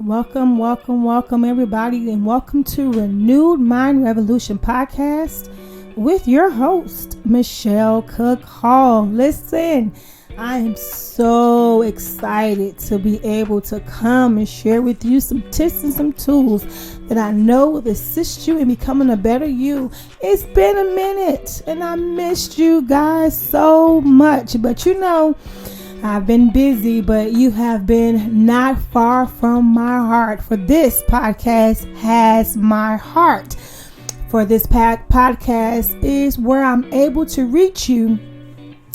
welcome, everybody, and welcome to Renewed Mind Revolution podcast with your host, Michelle Cook Hall. Listen, I am so excited to be able to come and share with you some tips and some tools that I know will assist you in becoming a better you. It's been a minute, and I missed you guys so much, but I've been busy, but you have been not far from my heart. For this podcast has my heart. For this podcast is where I'm able to reach you,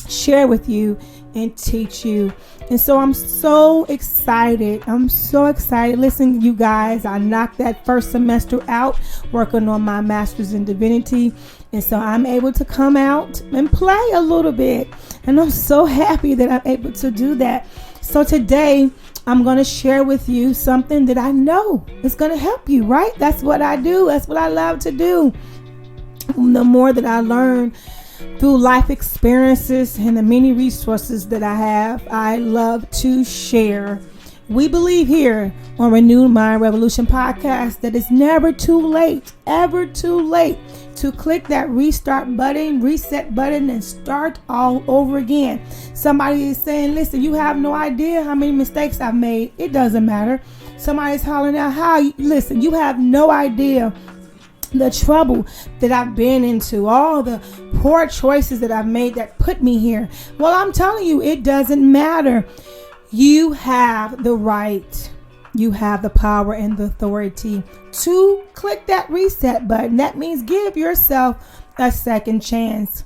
share with you, and teach you. And so I'm so excited. Listen, you guys, I knocked that first semester out working on my master's in divinity. And so I'm able to come out and play a little bit. And I'm so happy that I'm able to do that. So today I'm going to share with you something that I know is going to help you, right? That's what I do. That's what I love to do. The more that I learn through life experiences and the many resources that I have, I love to share. We believe here on Renewed Mind Revolution podcast that it's never too late, ever too late to click that restart button, reset button, and start all over again. Somebody is saying, listen, you have no idea how many mistakes I've made. It doesn't matter. Somebody's hollering out, listen, you have no idea the trouble that I've been into, all the poor choices that I've made that put me here. Well, I'm telling you, it doesn't matter. You have the right, you have the power and the authority to click that reset button. That means give yourself a second chance.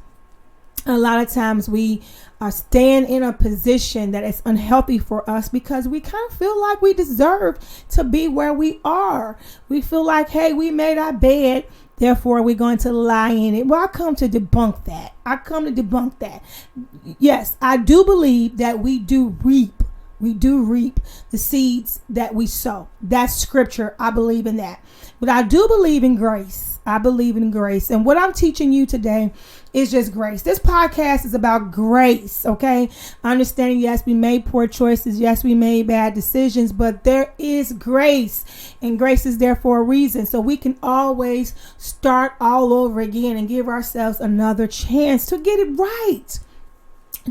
A lot of times we are staying in a position that is unhealthy for us because we kind of feel like we deserve to be where we are. We feel like, hey, we made our bed, therefore we're going to lie in it. Well, I come to debunk that. Yes, I do believe that we do reap the seeds that we sow. That's scripture. I believe in that. But I do believe in grace. And what I'm teaching you today is just grace. This podcast is about grace, okay? Understanding, yes, we made poor choices. Yes, we made bad decisions, but there is grace, and grace is there for a reason. So we can always start all over again and give ourselves another chance to get it right,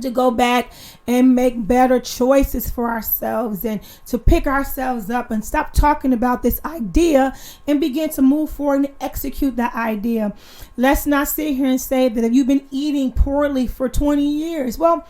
to go back and make better choices for ourselves and to pick ourselves up and stop talking about this idea and begin to move forward and execute that idea. Let's not sit here and say that if you've been eating poorly for 20 years, well,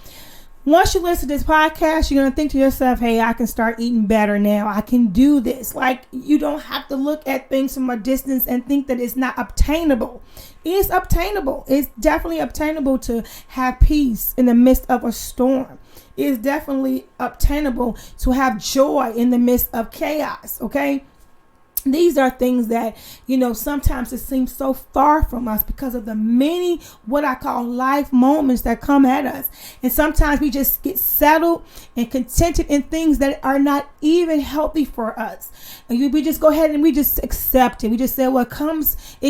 once you listen to this podcast, you're going to think to yourself, hey, I can start eating better now. I can do this. Like, you don't have to look at things from a distance and think that it's not obtainable. It's obtainable. It's definitely obtainable to have peace in the midst of a storm. It's definitely obtainable to have joy in the midst of chaos, okay? These are things that, sometimes it seems so far from us because of the many, what I call life moments that come at us. And sometimes we just get settled and contented in things that are not even healthy for us. And we just go ahead and we just accept it. We just say, well, it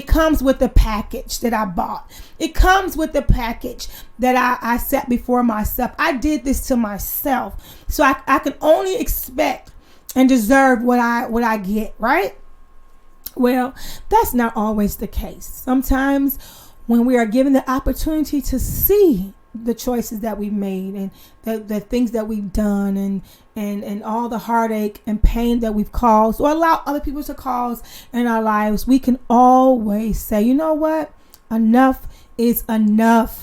comes with the package that I bought. It comes with the package that I set before myself. I did this to myself. So I can only expect and deserve what I get, right? Well, that's not always the case. Sometimes when we are given the opportunity to see the choices that we've made and the things that we've done and all the heartache and pain that we've caused or allow other people to cause in our lives, we can always say, you know what? Enough is enough.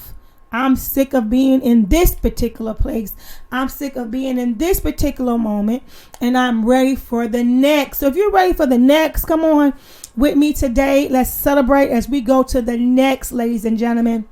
I'm sick of being in this particular place. I'm sick of being in this particular moment, and I'm ready for the next. So if you're ready for the next, come on with me today. Let's celebrate as we go to the next, ladies and gentlemen.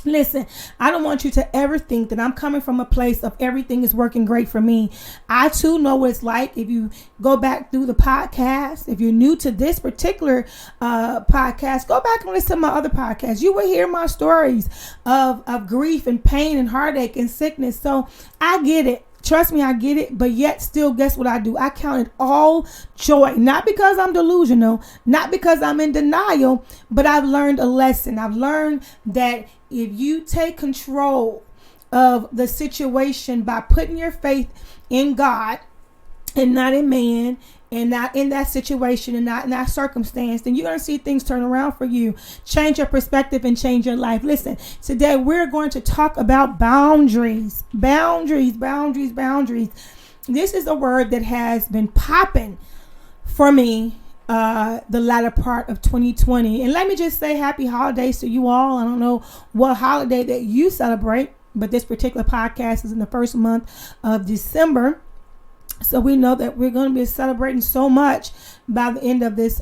Listen, I don't want you to ever think that I'm coming from a place of everything is working great for me. I too know what it's like. If you go back through the podcast, if you're new to this particular podcast, go back and listen to my other podcasts. You will hear my stories of grief and pain and heartache and sickness. So I get it. Trust me, I get it. But yet still, guess what I do? I count it all joy. Not because I'm delusional, not because I'm in denial, but I've learned a lesson. I've learned that if you take control of the situation by putting your faith in God and not in man, and not in that situation and not in that circumstance, then you're going to see things turn around for you. Change your perspective and change your life. Listen, today we're going to talk about boundaries. Boundaries. This is a word that has been popping for me the latter part of 2020. And let me just say happy holidays to you all. I don't know what holiday that you celebrate, but this particular podcast is in the first month of December. So we know that we're going to be celebrating so much by the end of this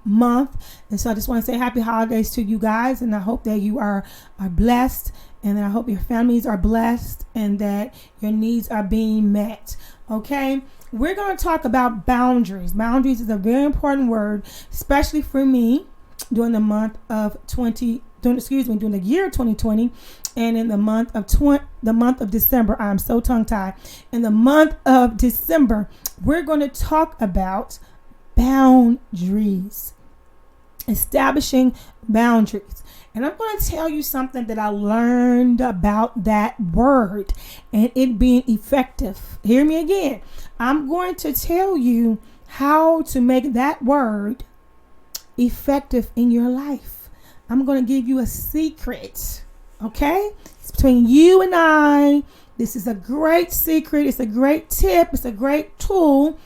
month. And so I just want to say happy holidays to you guys. And I hope that you are blessed, and that I hope your families are blessed, and that your needs are being met. Okay. We're going to talk about boundaries. Boundaries is a very important word, especially for me during the month of during the year 2020, and in the month of December. I'm so tongue-tied. In the month of December, we're going to talk about boundaries, establishing boundaries. And I'm going to tell you something that I learned about that word and it being effective. Hear me again. I'm going to tell you how to make that word effective in your life. I'm going to give you a secret. Okay? It's between you and I. This is a great secret. It's a great tip. It's a great tool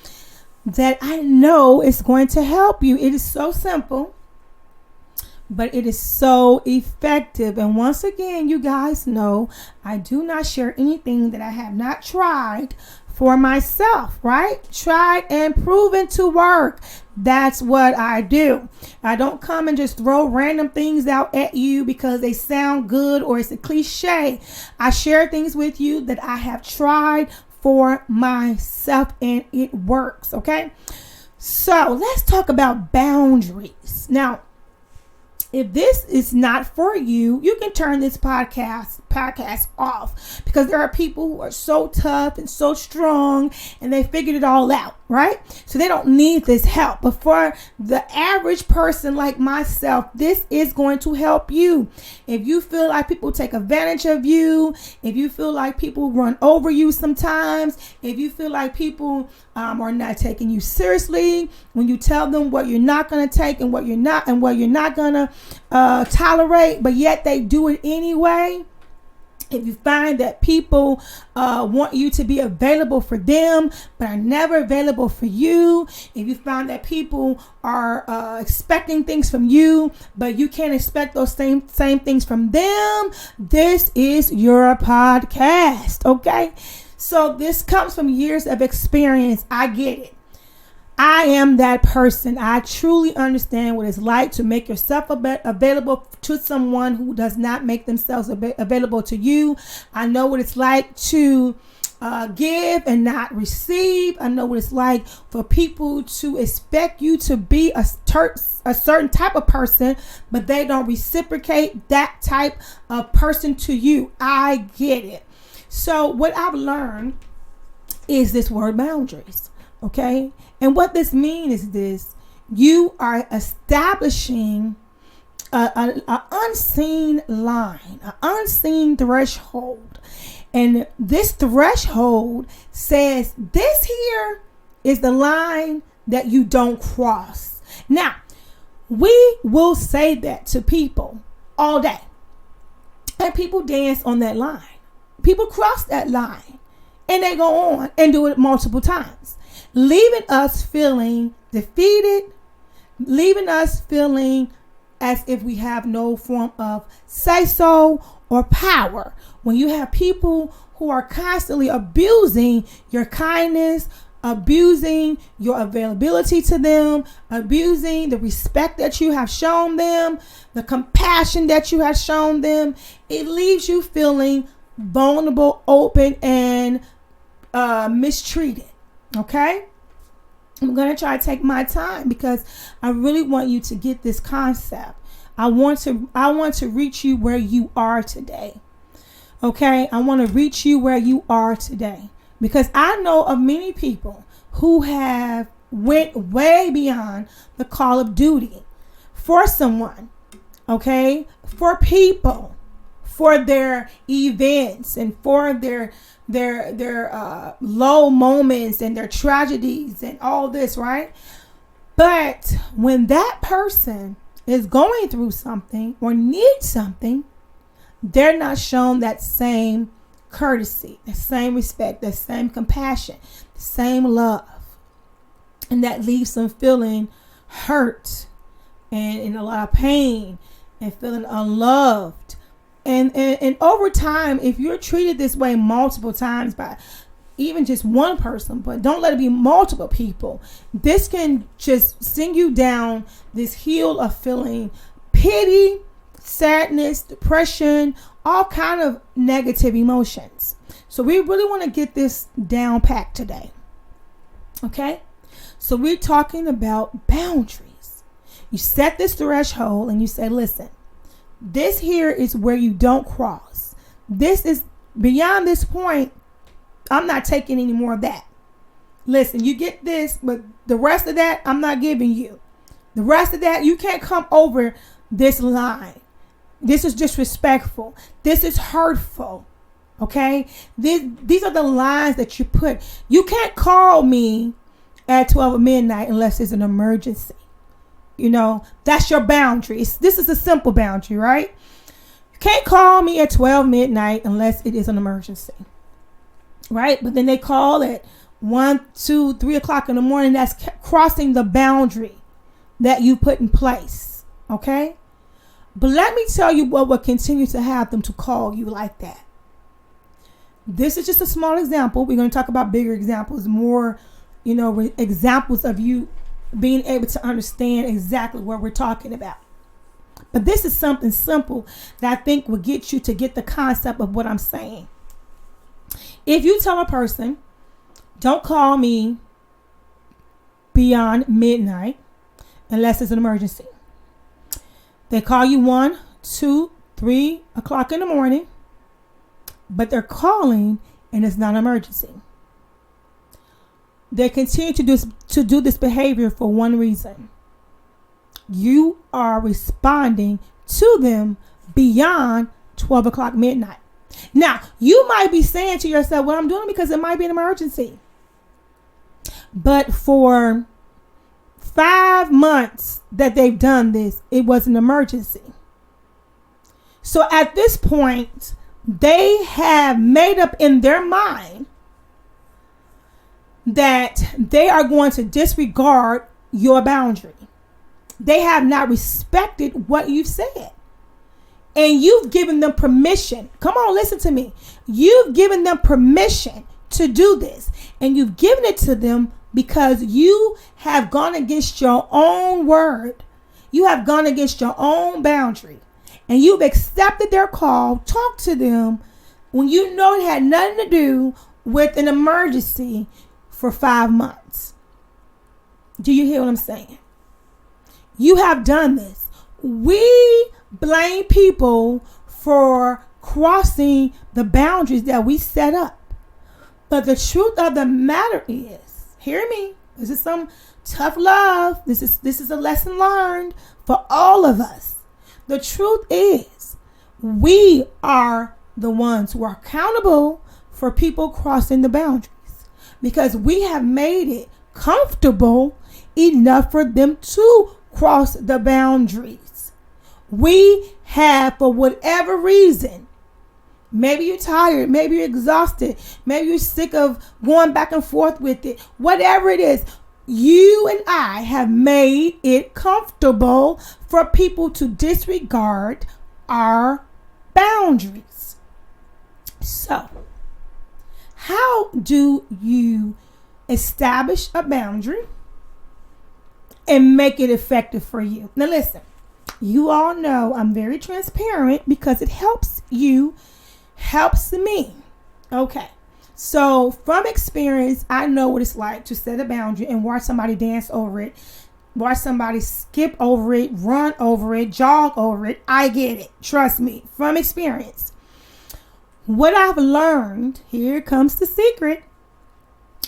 that I know is going to help you. It is so simple, but it is so effective. And once again, you guys know I do not share anything that I have not tried for myself, right? Tried and proven to work. That's what I do. I don't come and just throw random things out at you because they sound good or it's a cliche. I share things with you that I have tried for myself and it works, okay? So let's talk about boundaries. Now, if this is not for you, you can turn this podcast off, because there are people who are so tough and so strong and they figured it all out, right? So they don't need this help. But for the average person like myself, this is going to help you. If you feel like people take advantage of you, if you feel like people run over you sometimes, if you feel like people are not taking you seriously when you tell them what you're not going to take and what you're not going to tolerate, but yet they do it anyway. If you find that people want you to be available for them, but are never available for you, if you find that people are expecting things from you, but you can't expect those same things from them, this is your podcast, okay? So this comes from years of experience. I get it. I am that person. I truly understand what it's like to make yourself available to someone who does not make themselves available to you. I know what it's like to give and not receive. I know what it's like for people to expect you to be a certain type of person, but they don't reciprocate that type of person to you. I get it. So what I've learned is this word boundaries. Okay. And what this means is this: you are establishing an unseen line, an unseen threshold. And this threshold says this here is the line that you don't cross. Now, we will say that to people all day. And people dance on that line. People cross that line and they go on and do it multiple times, leaving us feeling defeated, leaving us feeling as if we have no form of say-so or power. When you have people who are constantly abusing your kindness, abusing your availability to them, abusing the respect that you have shown them, the compassion that you have shown them, it leaves you feeling vulnerable, open, and mistreated. Okay? I'm going to try to take my time because I really want you to get this concept. I want to reach you where you are today. Okay? I want to reach you where you are today because I know of many people who have went way beyond the call of duty for someone. Okay? For people, for their events and for their their low moments and their tragedies and all this, right? But when that person is going through something or needs something, they're not shown that same courtesy, the same respect, the same compassion, the same love. And that leaves them feeling hurt and in a lot of pain and feeling unloved. And over time, if you're treated this way multiple times by even just one person, but don't let it be multiple people, this can just send you down this hill of feeling pity, sadness, depression, all kind of negative emotions. So we really want to get this down packed today. Okay? So we're talking about boundaries. You set this threshold and you say, listen, this here is where you don't cross. This is beyond this point. I'm not taking any more of that. Listen, you get this, but the rest of that, I'm not giving you. The rest of that, you can't come over this line. This is disrespectful. This is hurtful. Okay? These are the lines that you put. You can't call me at 12 midnight unless it's an emergency. You know, that's your boundary. This is a simple boundary, right? You can't call me at 12 midnight unless it is an emergency. Right? But then they call at 1, 2, 3 o'clock in the morning. That's crossing the boundary that you put in place. Okay? But let me tell you what will continue to have them to call you like that. This is just a small example. We're going to talk about bigger examples, more, examples of you being able to understand exactly what we're talking about. But this is something simple that I think will get you to get the concept of what I'm saying. If you tell a person, don't call me beyond midnight unless it's an emergency. They call you 1, 2, 3 o'clock in the morning, but they're calling and it's not an emergency. They continue to do this behavior for one reason. You are responding to them beyond 12 o'clock midnight. Now, you might be saying to yourself, well, I'm doing it because it might be an emergency. But for 5 months that they've done this, it was an emergency. So at this point, they have made up in their mind that they are going to disregard your boundary. They have not respected what you've said. And you've given them permission. Come on, listen to me. You've given them permission to do this. And you've given it to them because you have gone against your own word. You have gone against your own boundary. And you've accepted their call. Talk to them when you know it had nothing to do with an emergency for 5 months. Do you hear what I'm saying? You have done this. We blame people for crossing the boundaries that we set up. But the truth of the matter is, hear me, this is some tough love. This is a lesson learned for all of us. The truth is, we are the ones who are accountable for people crossing the boundaries because we have made it comfortable enough for them to cross the boundaries. We have, for whatever reason, maybe you're tired, maybe you're exhausted, maybe you're sick of going back and forth with it, whatever it is, you and I have made it comfortable for people to disregard our boundaries. So, how do you establish a boundary and make it effective for you? Now listen, you all know I'm very transparent because it helps you, helps me. Okay. So from experience, I know what it's like to set a boundary and watch somebody dance over it, watch somebody skip over it, run over it, jog over it. I get it. Trust me, from experience. What I've learned, here comes the secret.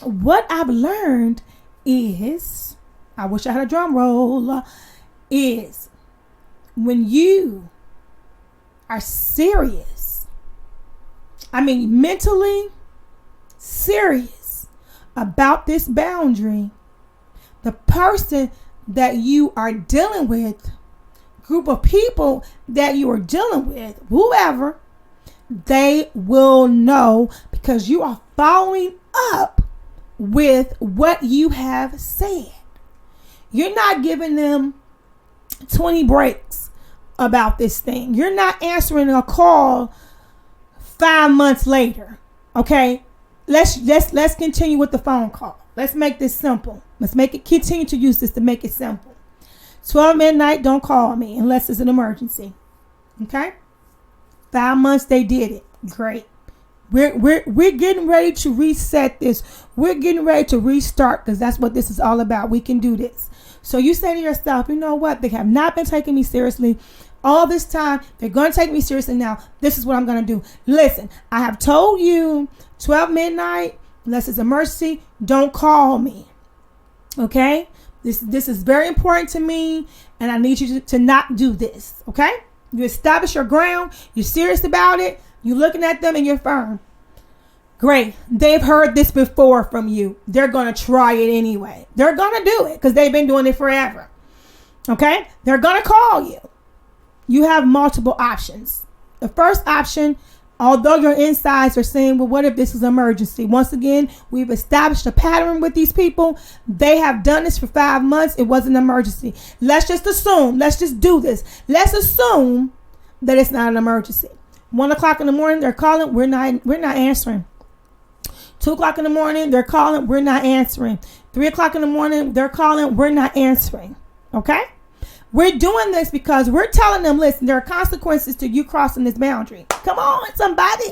What I've learned is, I wish I had a drum roll, is when you are serious, I mean mentally, serious about this boundary, the person that you are dealing with, group of people that you are dealing with, whoever, they will know because you are following up with what you have said. You're not giving them 20 breaks about this thing. You're not answering a call 5 months later. Okay? Let's continue with the phone call. Let's make this simple. Let's continue to use this to make it simple. 12 midnight, don't call me unless it's an emergency. Okay? 5 months they did it. Great. We're getting ready to reset this. We're getting ready to restart because that's what this is all about. We can do this. So you say to yourself, you know what? They have not been taking me seriously all this time. They're going to take me seriously now. This is what I'm going to do. Listen, I have told you 12 midnight, unless it's emergency, don't call me. Okay? This is very important to me, and I need you to not do this. Okay? You establish your ground. You're serious about it. You're looking at them and you're firm. Great. They've heard this before from you. They're going to try it anyway. They're going to do it because they've been doing it forever. Okay? They're going to call you. You have multiple options. The first option, although your insides are saying, well, what if this is an emergency? Once again, we've established a pattern with these people. They have done this for 5 months. It wasn't an emergency. Let's just assume. Let's just do this. Let's assume that it's not an emergency. 1 o'clock in the morning, they're calling. We're not answering. 2 o'clock in the morning, they're calling. We're not answering. 3 o'clock in the morning, they're calling. We're not answering. Okay? We're doing this because we're telling them, listen, there are consequences to you crossing this boundary. Come on, somebody.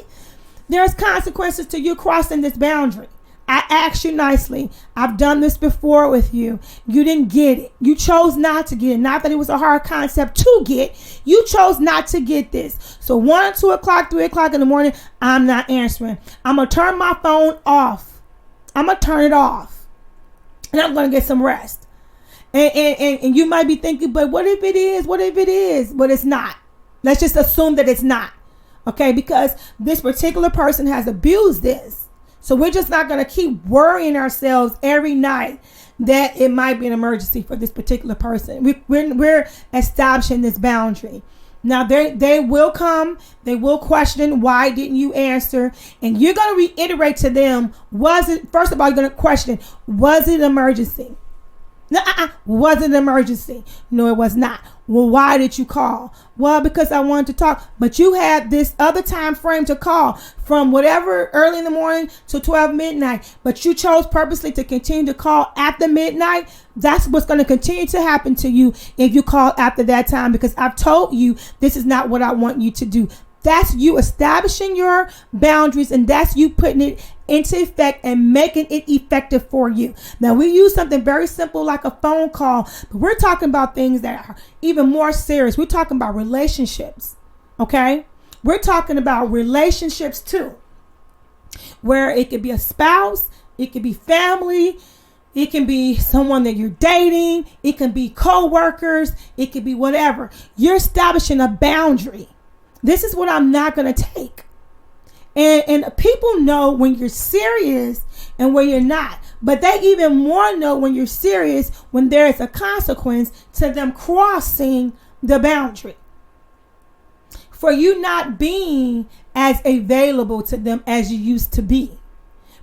There's consequences to you crossing this boundary. I asked you nicely. I've done this before with you. You didn't get it. You chose not to get it. Not that it was a hard concept to get. You chose not to get this. So 1 or 2 o'clock, 3 o'clock in the morning, I'm not answering. I'm going to turn my phone off. I'm going to turn it off. And I'm going to get some rest. And you might be thinking, but what if it is? What if it is? But it's not. Let's just assume that it's not. Okay? Because this particular person has abused this. So we're just not going to keep worrying ourselves every night that it might be an emergency for this particular person. We're establishing this boundary. Now, they will come. They will question, why didn't you answer? And you're going to reiterate to them, first of all, you're going to question, was it an emergency? No, was it an emergency? No, it was not. Well, why did you call? Well, because I wanted to talk. But you had this other time frame to call from whatever early in the morning to 12 midnight. But you chose purposely to continue to call after midnight. That's what's going to continue to happen to you if you call after that time, because I've told you this is not what I want you to do. That's you establishing your boundaries, and that's you putting it into effect and making it effective for you. Now, we use something very simple like a phone call, but we're talking about things that are even more serious. We're talking about relationships, okay? We're talking about relationships too, where it could be a spouse, it could be family, it can be someone that you're dating, it can be co-workers, it could be whatever. You're establishing a boundary. This is what I'm not going to take. And people know when you're serious and when you're not. But they even more know when you're serious when there is a consequence to them crossing the boundary. For you not being as available to them as you used to be.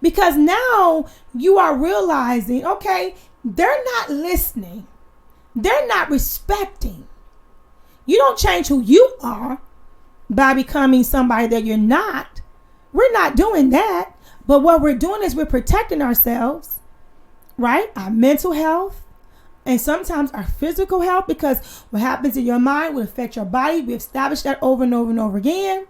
Because now you are realizing, okay, they're not listening. They're not respecting. You don't change who you are by becoming somebody that you're not. We're not doing that. But what we're doing is we're protecting ourselves, right? Our mental health and sometimes our physical health, because what happens in your mind will affect your body. We established that over and over and over again.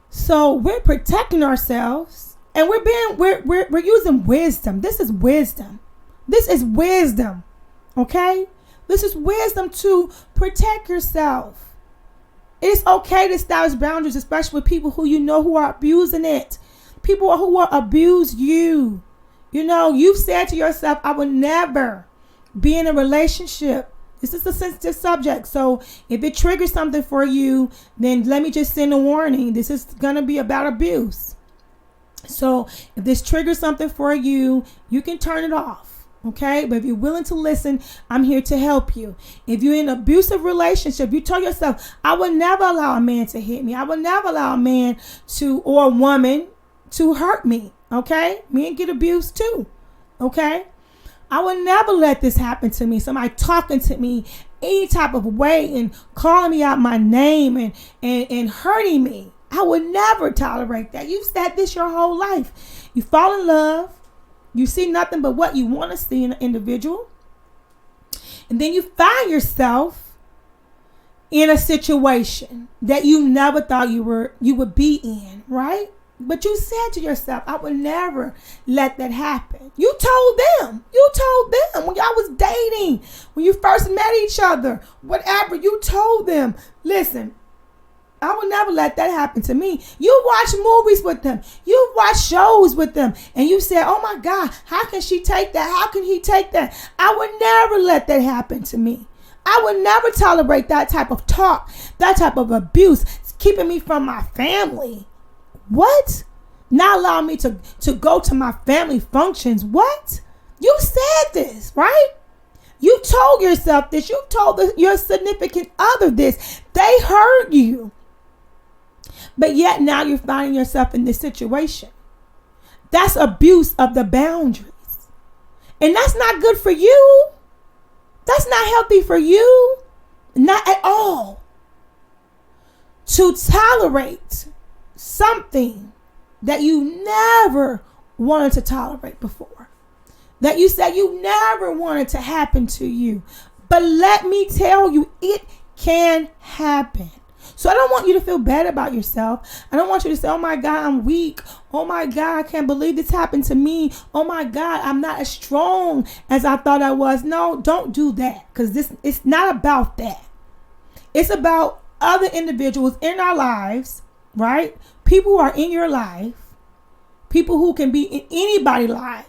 So we're protecting ourselves, and we're using wisdom. This is wisdom. This is wisdom. Okay? This is wisdom to protect yourself. It's okay to establish boundaries, especially with people who you know who are abusing it. People who will abuse you. You know, you've said to yourself, I would never be in a relationship. This is a sensitive subject. So if it triggers something for you, then let me just send a warning. This is going to be about abuse. So if this triggers something for you, you can turn it off. Okay. But if you're willing to listen, I'm here to help you. If you're in an abusive relationship, you tell yourself, I would never allow a man to hit me. I would never allow a man or a woman to hurt me. Okay. Men get abused too. Okay. I would never let this happen to me. Somebody talking to me any type of way and calling me out my name and hurting me. I would never tolerate that. You've said this your whole life. You fall in love. You see nothing but what you want to see in an individual. And then you find yourself in a situation that you never thought you would be in, right? But you said to yourself, I would never let that happen. You told them when y'all was dating, when you first met each other, whatever, you told them, listen, I would never let that happen to me. You watch movies with them. You watch shows with them. And you said, oh my God, how can she take that? How can he take that? I would never let that happen to me. I would never tolerate that type of talk, that type of abuse, keeping me from my family. What? Not allowing me to go to my family functions. What? You said this, right? You told yourself this. You told your significant other this. They heard you. But yet now you're finding yourself in this situation. That's abuse of the boundaries. And that's not good for you. That's not healthy for you. Not at all. To tolerate something that you never wanted to tolerate before, that you said you never wanted to happen to you. But let me tell you, it can happen. So I don't want you to feel bad about yourself. I don't want you to say, oh my God, I'm weak. Oh my God, I can't believe this happened to me. Oh my God, I'm not as strong as I thought I was. No, don't do that, because it's not about that. It's about other individuals in our lives, right? People who are in your life, people who can be in anybody's life,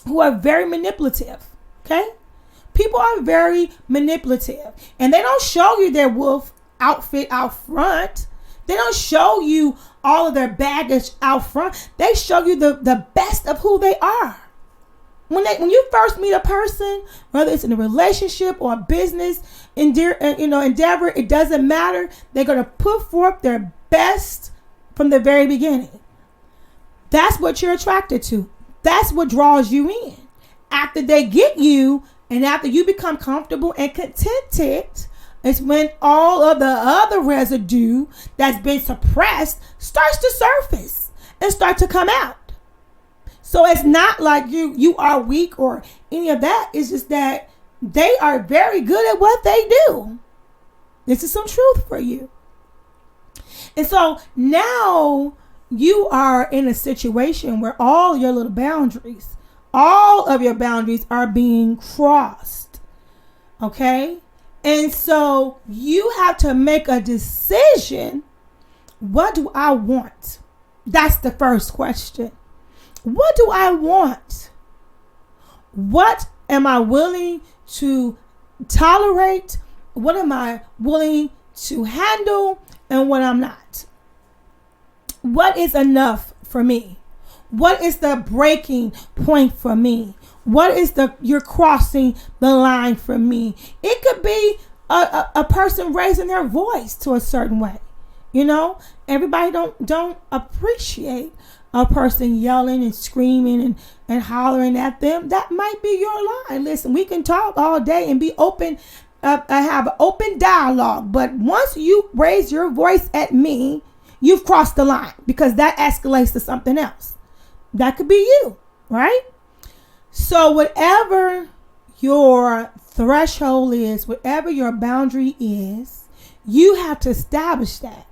who are very manipulative, okay? People are very manipulative, and they don't show you their wolf outfit out front. They don't show you all of their baggage out front. They show you the best of who they are. When you first meet a person, whether it's in a relationship or a business endeavor, it doesn't matter. They're going to put forth their best from the very beginning. That's what you're attracted to. That's what draws you in. After they get you and after you become comfortable and contented, it's when all of the other residue that's been suppressed starts to surface and start to come out. So it's not like you are weak or any of that. It's just that they are very good at what they do. This is some truth for you. And so now you are in a situation where all your little boundaries, all of your boundaries are being crossed. Okay? And so you have to make a decision. What do I want? That's the first question. What do I want? What am I willing to tolerate? What am I willing to handle? And what I'm not? What is enough for me? What is the breaking point for me? What is you're crossing the line for me? It could be a person raising their voice to a certain way. You know, everybody don't appreciate a person yelling and screaming and hollering at them. That might be your line. Listen, we can talk all day and be open, have an open dialogue. But once you raise your voice at me, you've crossed the line, because that escalates to something else. That could be you, right? So whatever your threshold is, whatever your boundary is, you have to establish that.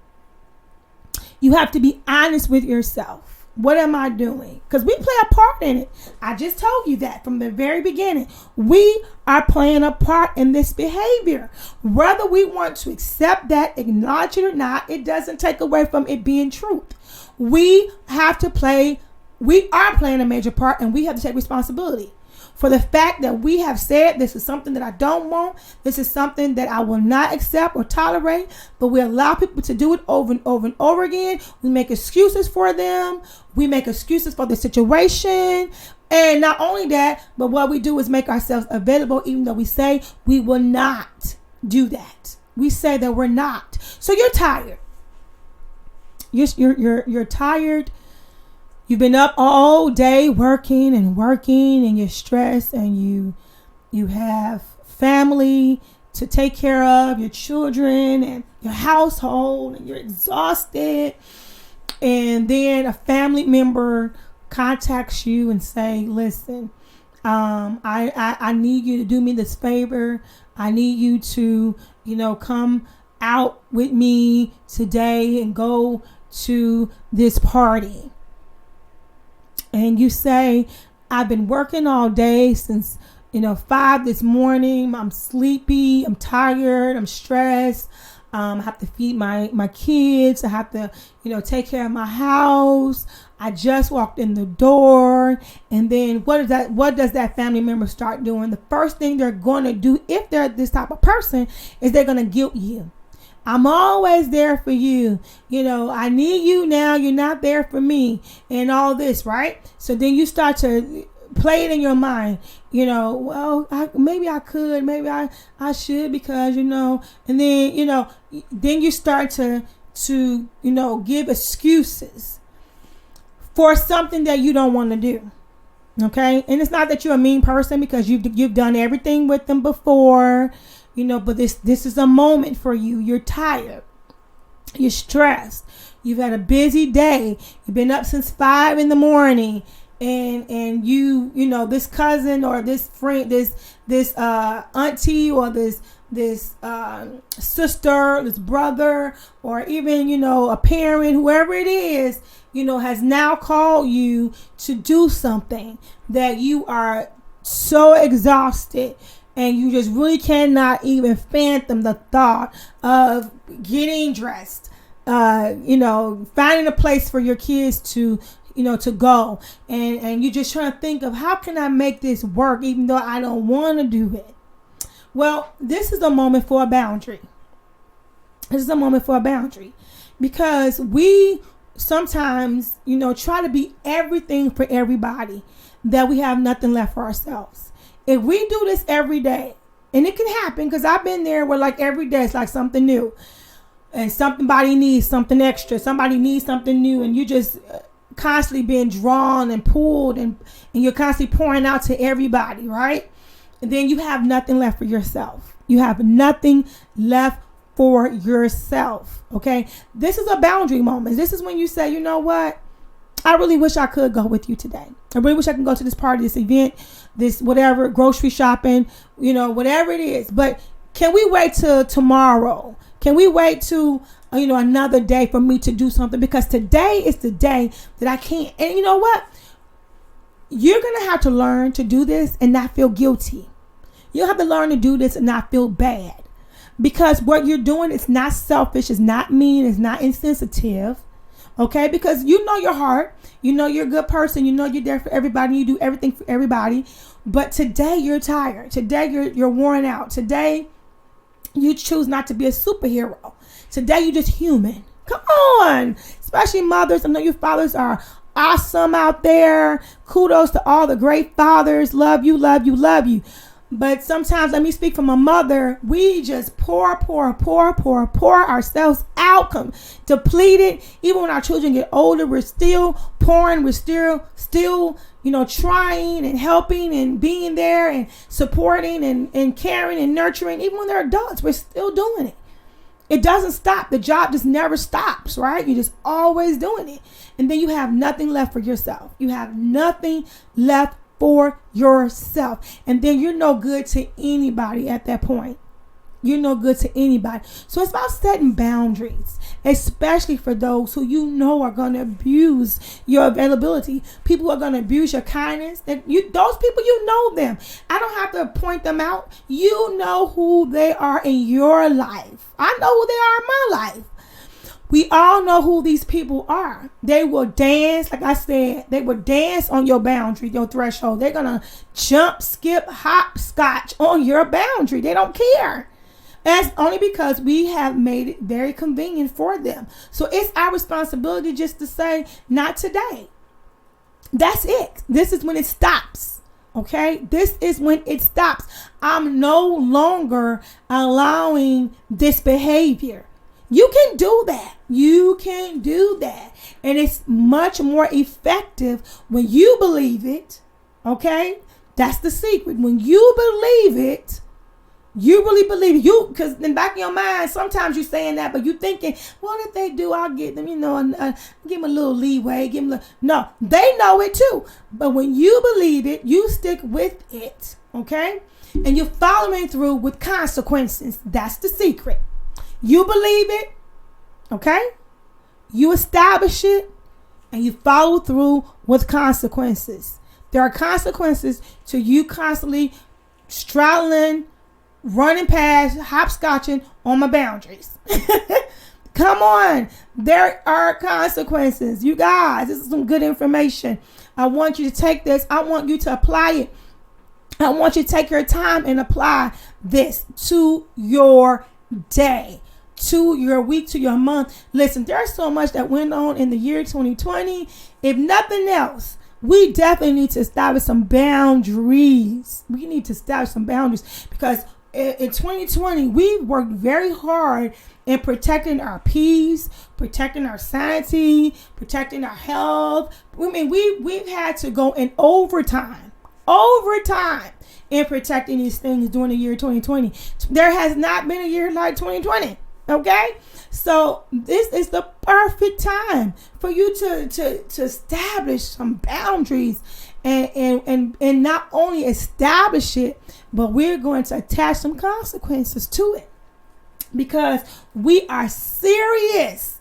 You have to be honest with yourself. What am I doing? Because we play a part in it. I just told you that from the very beginning. We are playing a part in this behavior. Whether we want to accept that, acknowledge it or not, it doesn't take away from it being truth. We are playing a major part, and we have to take responsibility. for the fact that we have said this is something that I don't want. This is something that I will not accept or tolerate. But we allow people to do it over and over and over again. We make excuses for them. We make excuses for the situation. And not only that, but what we do is make ourselves available, even though we say we will not do that. We say that we're not. So you're tired. You're tired. You've been up all day working, and you're stressed, and you have family to take care of, your children and your household, and you're exhausted. And then a family member contacts you and say, listen, I need you to do me this favor. I need you to, come out with me today and go to this party. And you say, I've been working all day since 5 this morning. I'm sleepy, I'm tired, I'm stressed. I have to feed my kids. I have to, take care of my house. I just walked in the door. And then what does that family member start doing? The first thing they're going to do, if they're this type of person, is they're going to guilt you. I'm always there for you. I need you now. You're not there for me, and all this, right? So then you start to play it in your mind. Maybe I could, maybe I should, because, and then, then you start to give excuses for something that you don't want to do. Okay. And it's not that you're a mean person, because you've done everything with them before. But this is a moment for you. You're tired. You're stressed. You've had a busy day. You've been up since 5 a.m. and this cousin or this friend, this auntie or this sister, this brother, or even, a parent, whoever it is, has now called you to do something that you are so exhausted. And you just really cannot even fathom the thought of getting dressed, finding a place for your kids to go. And you're just trying to think of, how can I make this work even though I don't want to do it? Well, this is a moment for a boundary. This is a moment for a boundary, because we sometimes, try to be everything for everybody, that we have nothing left for ourselves. If we do this every day, and it can happen, because I've been there where every day it's like something new, and somebody needs something extra, somebody needs something new, and you just constantly being drawn and pulled, and you're constantly pouring out to everybody, right? And then you have nothing left for yourself. You have nothing left for yourself. Okay. This is a boundary moment. This is when you say, you know what? I really wish I could go with you today. I really wish I could go to this party, this event, this whatever, grocery shopping, whatever it is. But can we wait till tomorrow? Can we wait till, another day for me to do something? Because today is the day that I can't. And you know what? You're going to have to learn to do this and not feel guilty. You'll have to learn to do this and not feel bad. Because what you're doing is not selfish, it's not mean, it's not insensitive. Okay, because you know your heart, you're a good person, you're there for everybody, you do everything for everybody. But today you're tired. Today you're worn out. Today you choose not to be a superhero. Today you're just human. Come on, especially mothers. I know your fathers are awesome out there. Kudos to all the great fathers. Love you, love you, love you. But sometimes, let me speak from a mother, we just pour ourselves out, come depleted. Even when our children get older, we're still pouring, we're still, trying and helping and being there and supporting and caring and nurturing. Even when they're adults, we're still doing it. It doesn't stop. The job just never stops, right? You're just always doing it. And then you have nothing left for yourself. You have nothing left for yourself. And then you're no good to anybody at that point. You're no good to anybody. So it's about setting boundaries, especially for those who are going to abuse your availability. People who are going to abuse your kindness. Those people, you know them. I don't have to point them out. You know who they are in your life. I know who they are in my life. We all know who these people are. They will dance, like I said, they will dance on your boundary, your threshold. They're going to jump, skip, hopscotch on your boundary. They don't care. That's only because we have made it very convenient for them. So it's our responsibility just to say, not today. That's it. This is when it stops. Okay? This is when it stops. I'm no longer allowing this behavior. You can do that. You can do that. And it's much more effective when you believe it. Okay? That's the secret. When you believe it, you really believe it. You, because in the back of your mind, sometimes you're saying that, but you're thinking, what if they do? I'll get them, give them a little leeway. No, they know it too. But when you believe it, you stick with it. Okay? And you're following through with consequences. That's the secret. You believe it. Okay? You establish it and you follow through with consequences. There are consequences to you constantly straddling, running past, hopscotching on my boundaries. Come on. There are consequences. You guys, this is some good information. I want you to take this. I want you to apply it. I want you to take your time and apply this to your day, to your week, to your month. Listen, there's so much that went on in the year 2020. If nothing else, we definitely need to establish some boundaries. We need to establish some boundaries because in 2020, we worked very hard in protecting our peace, protecting our sanity, protecting our health. I mean, we've had to go in overtime in protecting these things during the year 2020. There has not been a year like 2020. Okay, so this is the perfect time for you to establish some boundaries and not only establish it, but we're going to attach some consequences to it because we are serious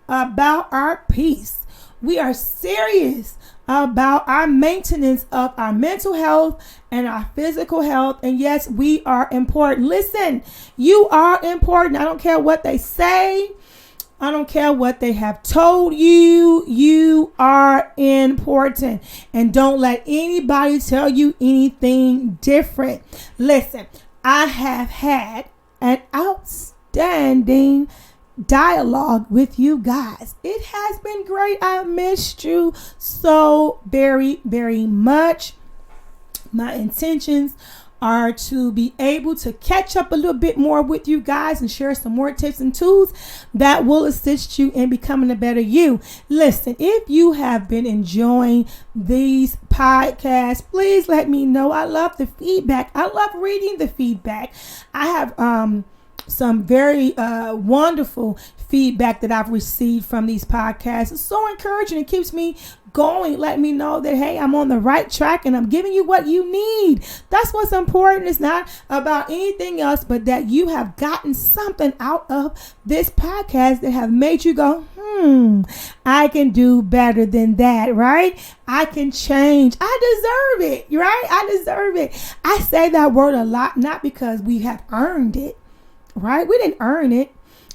about our peace. We are serious about our maintenance of our mental health and our physical health. And yes, we are important. Listen, you are important. I don't care what they say. I don't care what they have told you. You are important. And don't let anybody tell you anything different. Listen, I have had an outstanding dialogue with you guys. It has been great. I missed you so very, very much. My intentions are to be able to catch up a little bit more with you guys and share some more tips and tools that will assist you in becoming a better you. Listen, if you have been enjoying these podcasts, please let me know. I love the feedback. I love reading the feedback. I have some very wonderful feedback that I've received from these podcasts. It's so encouraging. It keeps me going. Let me know that, hey, I'm on the right track and I'm giving you what you need. That's what's important. It's not about anything else, but that you have gotten something out of this podcast that have made you go, I can do better than that, right? I can change. I deserve it, right? I deserve it. I say that word a lot, not because we have earned it, right? We didn't earn it,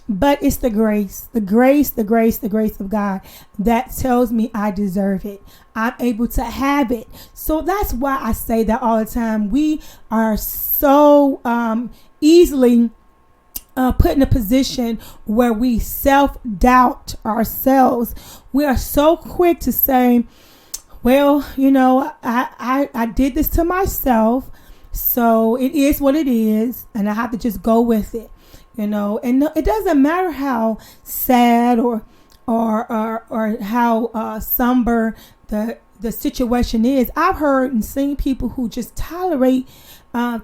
but it's the grace of God that tells me I deserve it. I'm able to have it. So that's why I say that all the time. We are so easily put in a position where we self-doubt ourselves. We are so quick to say, well, I did this to myself. So it is what it is, and I have to just go with it, and it doesn't matter how sad or how somber the situation is. I've heard and seen people who just tolerate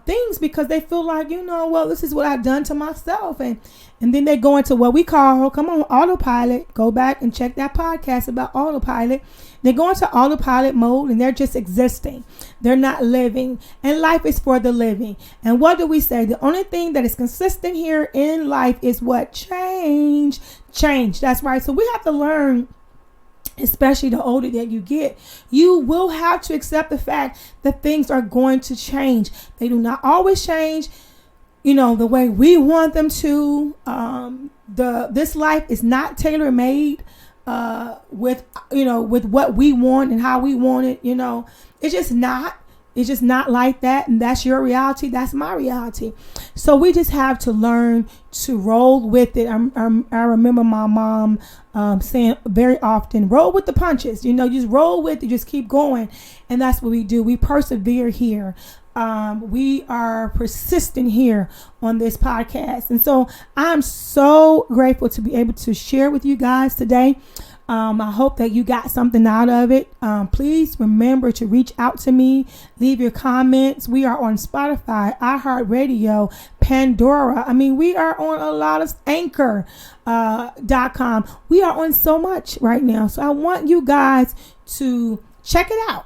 things because they feel like, well, this is what I've done to myself, and then they go into what we call, autopilot. Go back and check that podcast about autopilot. They go into autopilot mode and they're just existing. They're not living. And life is for the living. And what do we say? The only thing that is consistent here in life is what? Change. That's right. So we have to learn, especially the older that you get, you will have to accept the fact that things are going to change. They do not always change the way we want them to. This life is not tailor made with what we want and how we want it. It's just not. It's just not like that. And that's your reality. That's my reality. So we just have to learn to roll with it. I remember my mom saying very often, roll with the punches. Just roll with it. Just keep going. And that's what we do. We persevere here. We are persistent here on this podcast. And so I'm so grateful to be able to share with you guys today. I hope that you got something out of it. Please remember to reach out to me. Leave your comments. We are on Spotify, iHeartRadio, Pandora. We are on a lot of Anchor.com. We are on so much right now. So I want you guys to check it out.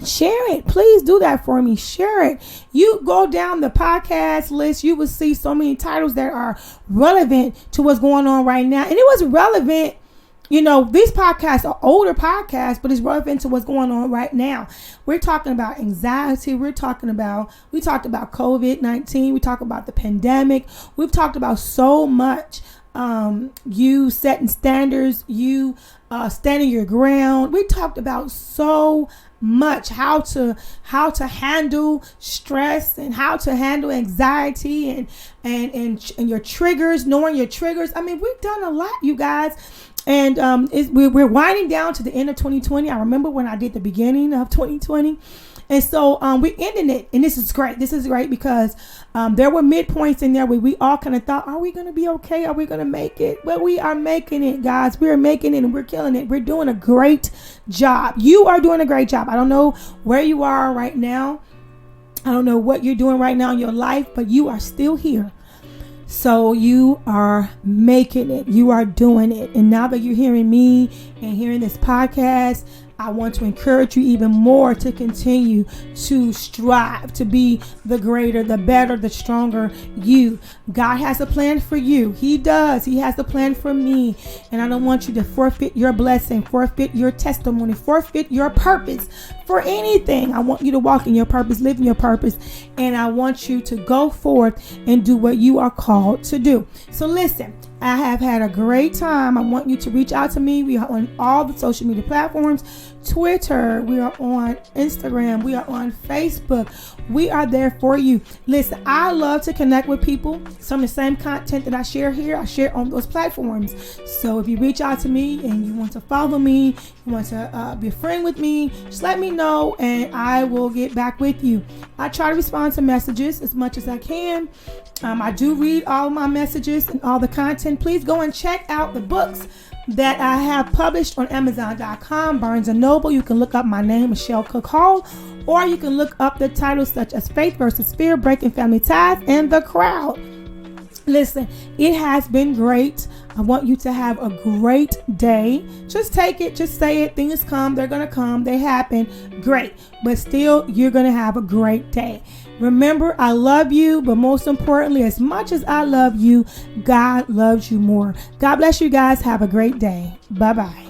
Share it. Please do that for me. Share it. You go down the podcast list. You will see so many titles that are relevant to what's going on right now. And it was relevant. These podcasts are older podcasts, but it's relevant to what's going on right now. We're talking about anxiety. We talked about COVID-19. We talk about the pandemic. We've talked about so much. You setting standards, you standing your ground. We talked about so much how to handle stress and how to handle anxiety and your triggers, knowing your triggers. We've done a lot, you guys. And we're winding down to the end of 2020. I remember when I did the beginning of 2020. And so we're ending it. And this is great. This is great because there were midpoints in there where we all kind of thought, are we going to be okay? Are we going to make it? Well, we are making it, guys. We're making it and we're killing it. We're doing a great job. You are doing a great job. I don't know where you are right now. I don't know what you're doing right now in your life, but you are still here. So you are making it. You are doing it. And now that you're hearing me and hearing this podcast, I want to encourage you even more to continue to strive to be the greater, the better, the stronger you. God has a plan for you. He does. He has a plan for me. And I don't want you to forfeit your blessing, forfeit your testimony, forfeit your purpose for anything. I want you to walk in your purpose, live in your purpose. And I want you to go forth and do what you are called to do. So listen. I have had a great time. I want you to reach out to me. We are on all the social media platforms. Twitter. We are on Instagram. We are on Facebook. We are there for you. Listen, I love to connect with people. Some of the same content that I share here, I share on those platforms. So if you reach out to me and you want to follow me, you want to be a friend with me, just let me know and I will get back with you. I try to respond to messages as much as I can. I do read all my messages and all the content. Please go and check out the books that I have published on Amazon.com, Barnes & Noble. You can look up my name, Michelle Cook Hall, or you can look up the titles such as Faith versus Fear, Breaking Family Ties, and The Crowd. Listen, it has been great. I want you to have a great day. Just take it. Just say it. Things come. They're going to come. They happen. Great. But still, you're going to have a great day. Remember, I love you. But most importantly, as much as I love you, God loves you more. God bless you guys. Have a great day. Bye-bye.